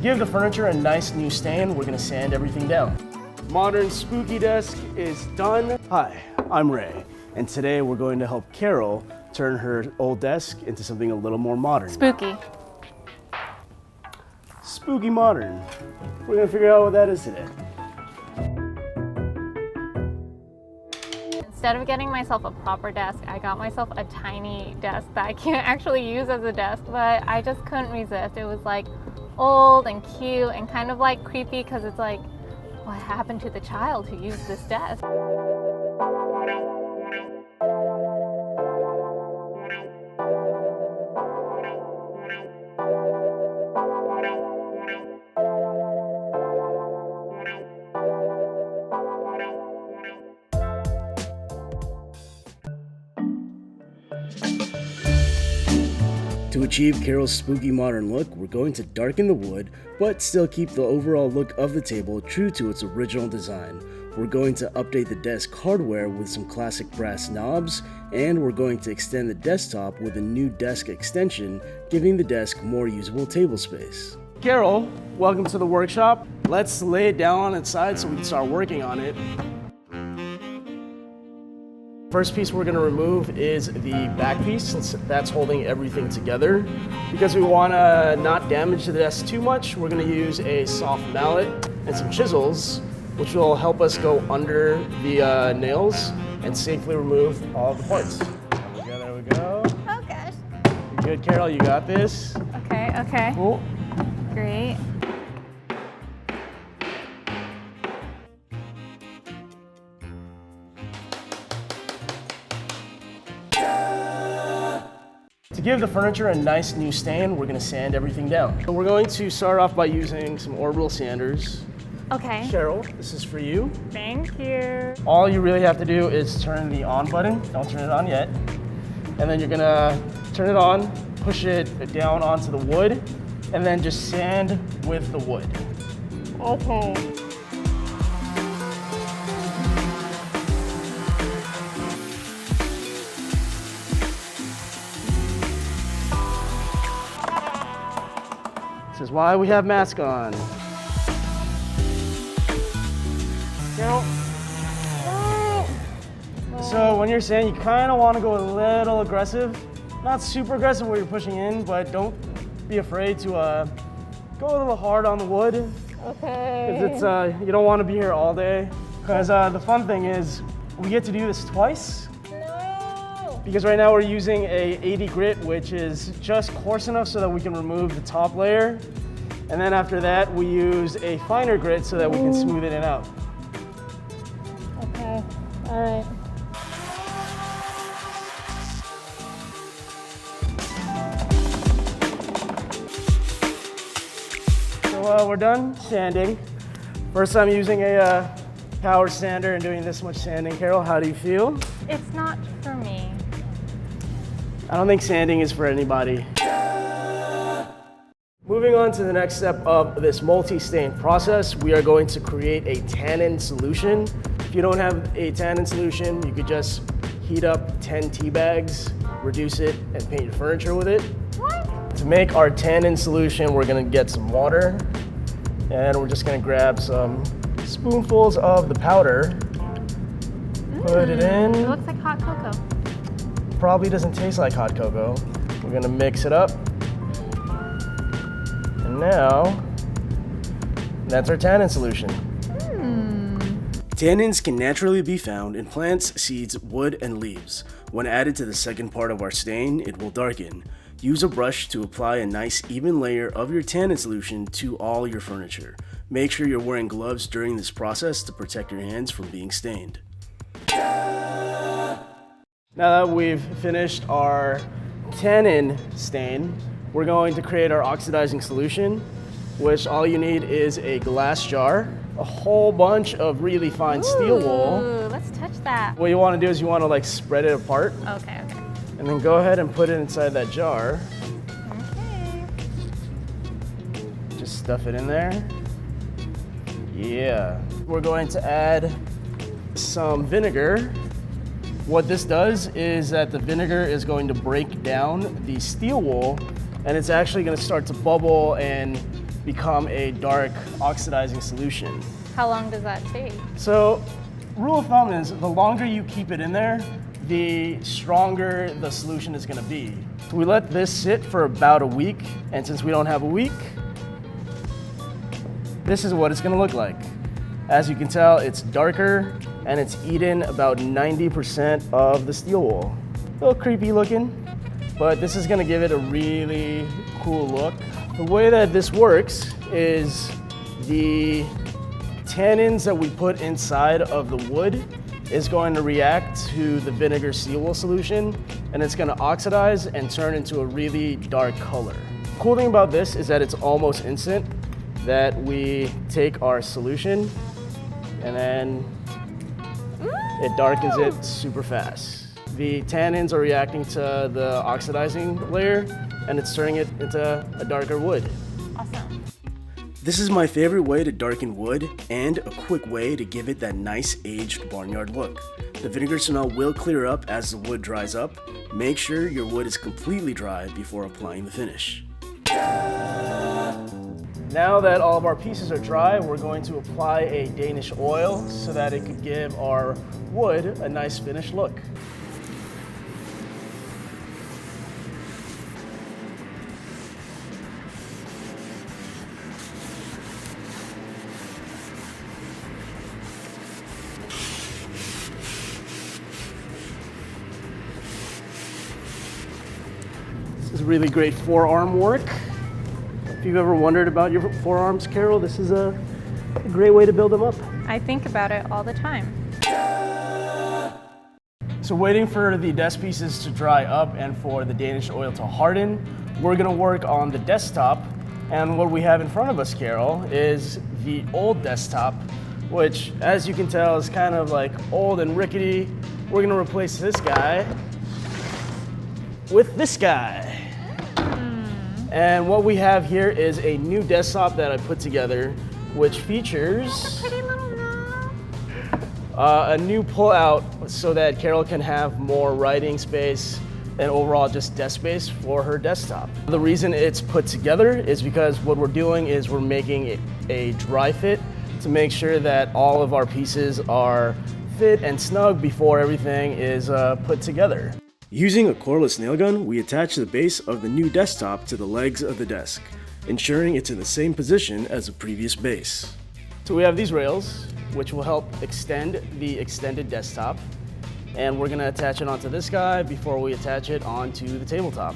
give the furniture a nice new stain, we're gonna sand everything down. Modern spooky desk is done. Hi, I'm Ray, and today we're going to help Carol turn her old desk into something a little more modern. Spooky. Spooky modern. We're gonna figure out what that is today. Instead of getting myself a proper desk, I got myself a tiny desk that I can't actually use as a desk, but I just couldn't resist. It was like old and cute and kind of like creepy because it's like, what happened to the child who used this desk? To achieve Carol's spooky modern look, we're going to darken the wood, but still keep the overall look of the table true to its original design. We're going to update the desk hardware with some classic brass knobs, and we're going to extend the desktop with a new desk extension, giving the desk more usable table space. Carol, welcome to the workshop. Let's lay it down on its side so we can start working on it. First piece we're going to remove is the back piece, since that's holding everything together. Because we want to not damage the desk too much, we're going to use a soft mallet and some chisels, which will help us go under the nails and safely remove all of the parts. There we go. Oh gosh. You're good, Carol, you got this. Okay. Cool. Great. To give the furniture a nice new stain, we're going to sand everything down. So we're going to start off by using some orbital sanders. Okay. Cheryl, this is for you. Thank you. All you really have to do is turn the on button. Don't turn it on yet. And then you're going to turn it on, push it down onto the wood, and then just sand with the wood. Okay. This is why we have masks on. Carol. So when you're sanding, you kind of want to go a little aggressive. Not super aggressive where you're pushing in, but don't be afraid to go a little hard on the wood. Okay. Because it's you don't want to be here all day. Because the fun thing is we get to do this twice. No. Because right now we're using a 80 grit, which is just coarse enough so that we can remove the top layer. And then after that, we use a finer grit so that we can smooth it out. Okay. All right. So we're done sanding. First time using a power sander and doing this much sanding. Carol, how do you feel? It's not for me. I don't think sanding is for anybody. Moving on to the next step of this multi-stain process, we are going to create a tannin solution. If you don't have a tannin solution, you could just heat up 10 tea bags, reduce it, and paint your furniture with it. What? To make our tannin solution, we're gonna get some water, and we're just gonna grab some spoonfuls of the powder, put it in. It looks like hot cocoa. Probably doesn't taste like hot cocoa. We're gonna mix it up. And now, that's our tannin solution. Tannins can naturally be found in plants, seeds, wood, and leaves. When added to the second part of our stain, it will darken. Use a brush to apply a nice even layer of your tannin solution to all your furniture. Make sure you're wearing gloves during this process to protect your hands from being stained. Now that we've finished our tannin stain, we're going to create our oxidizing solution, which all you need is a glass jar, a whole bunch of really fine steel wool. Let's touch that. What you want to do is you want to like spread it apart. Okay. And then go ahead and put it inside that jar. Okay. Just stuff it in there. Yeah. We're going to add some vinegar. What this does is that the vinegar is going to break down the steel wool, and it's actually going to start to bubble and become a dark oxidizing solution. How long does that take? So, rule of thumb is the longer you keep it in there, the stronger the solution is going to be. So we let this sit for about a week, and since we don't have a week, this is what it's going to look like. As you can tell, it's darker and it's eaten about 90% of the steel wool. A little creepy looking, but this is going to give it a really cool look. The way that this works is the tannins that we put inside of the wood is going to react to the vinegar steel wool solution, and it's going to oxidize and turn into a really dark color. The cool thing about this is that it's almost instant, that we take our solution and then it darkens it super fast. The tannins are reacting to the oxidizing layer, and it's turning it into a darker wood. Awesome. This is my favorite way to darken wood and a quick way to give it that nice aged barnyard look. The vinegar smell will clear up as the wood dries up. Make sure your wood is completely dry before applying the finish. Now that all of our pieces are dry, we're going to apply a Danish oil so that it could give our wood a nice finished look. This is really great forearm work. If you've ever wondered about your forearms, Carol, this is a great way to build them up. I think about it all the time. So waiting for the desk pieces to dry up and for the Danish oil to harden, we're gonna work on the desktop. And what we have in front of us, Carol, is the old desktop, which, as you can tell, is kind of like old and rickety. We're gonna replace this guy with this guy. And what we have here is a new desktop that I put together, which features Pretty little knob. a new pull-out so that Carol can have more writing space and overall just desk space for her desktop. The reason it's put together is because what we're doing is we're making it a dry fit to make sure that all of our pieces are fit and snug before everything is put together. Using a cordless nail gun, we attach the base of the new desktop to the legs of the desk, ensuring it's in the same position as the previous base. So we have these rails, which will help extend the extended desktop, and we're gonna attach it onto this guy before we attach it onto the tabletop.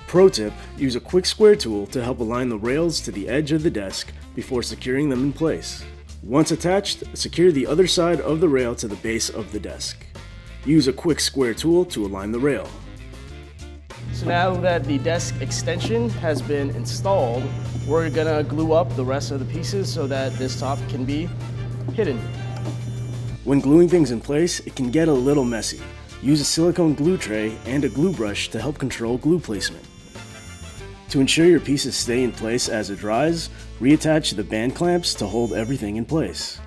Pro tip, use a quick square tool to help align the rails to the edge of the desk before securing them in place. Once attached, secure the other side of the rail to the base of the desk. Use a quick square tool to align the rail. So now that the desk extension has been installed, we're gonna glue up the rest of the pieces so that this top can be hidden. When gluing things in place, it can get a little messy. Use a silicone glue tray and a glue brush to help control glue placement. To ensure your pieces stay in place as it dries, reattach the band clamps to hold everything in place.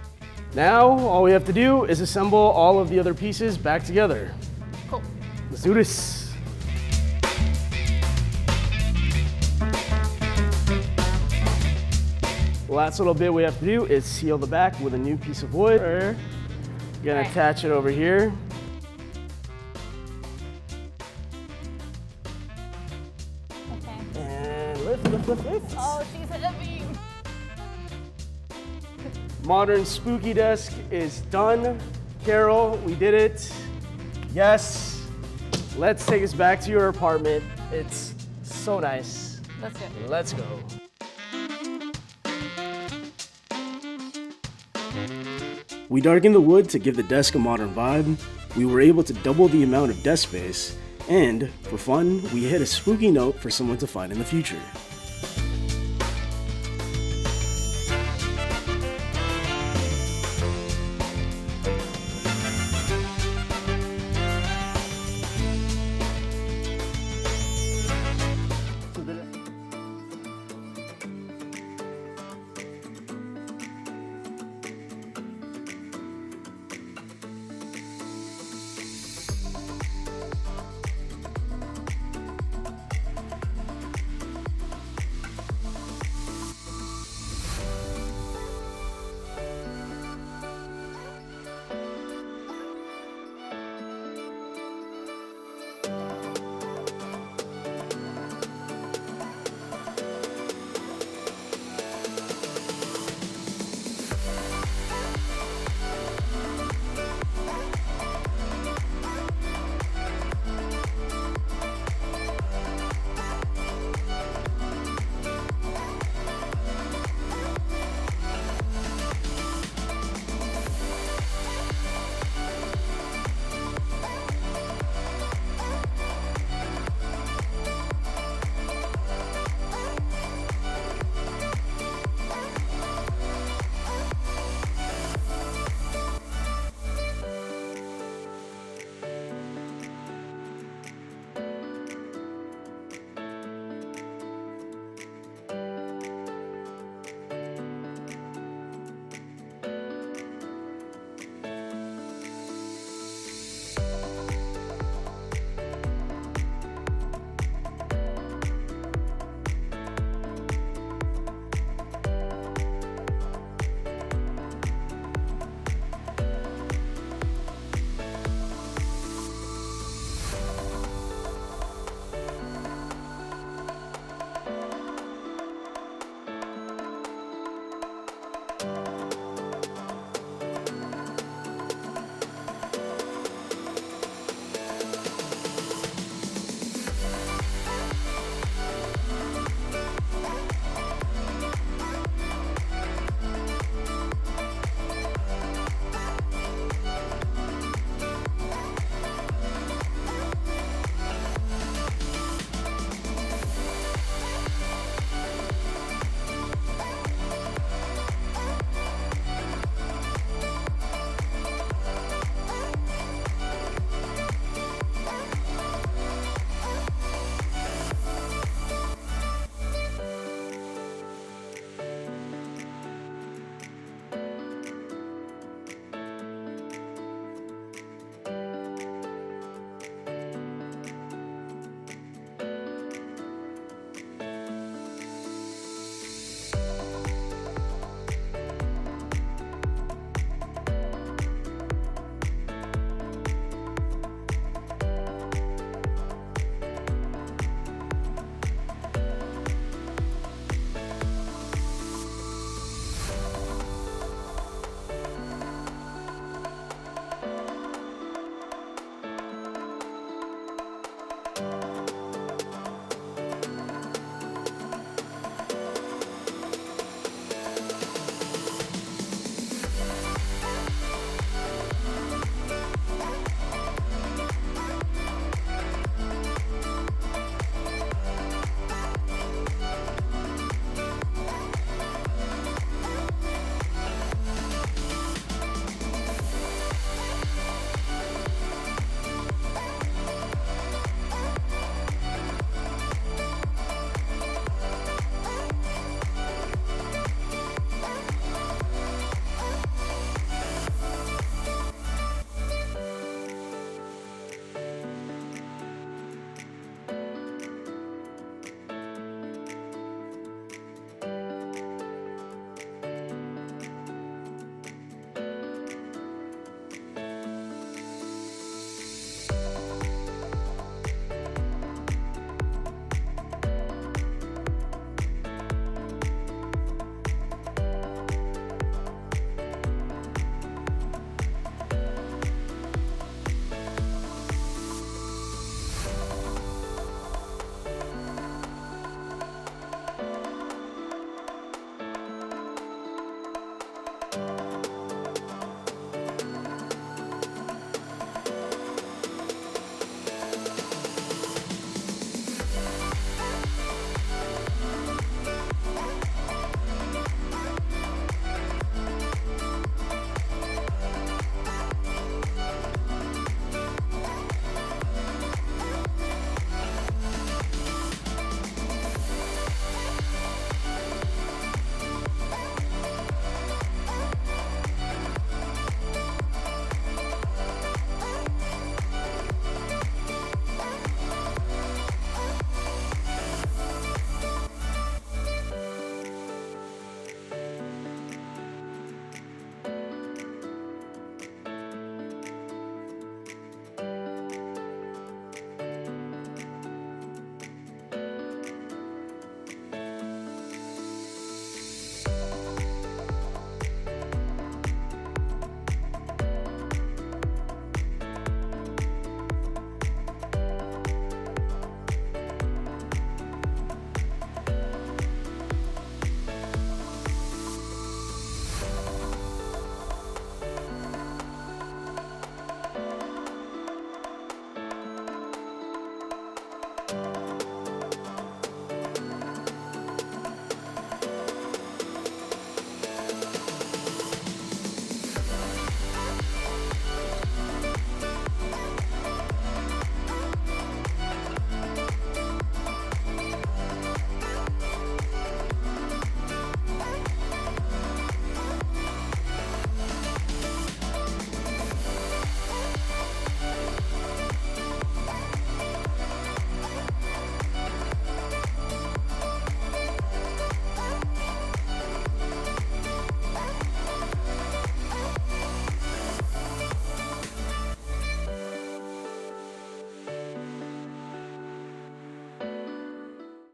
Now, all we have to do is assemble all of the other pieces back together. Cool. Let's do this. The last little bit we have to do is seal the back with a new piece of wood. We're gonna attach it over here. Okay. And lift. Oh, she's heavy. Modern spooky desk is done. Carol, we did it. Yes. Let's take us back to your apartment. It's so nice. Let's do it. Let's go. We darkened the wood to give the desk a modern vibe. We were able to double the amount of desk space, and for fun, we hit a spooky note for someone to find in the future.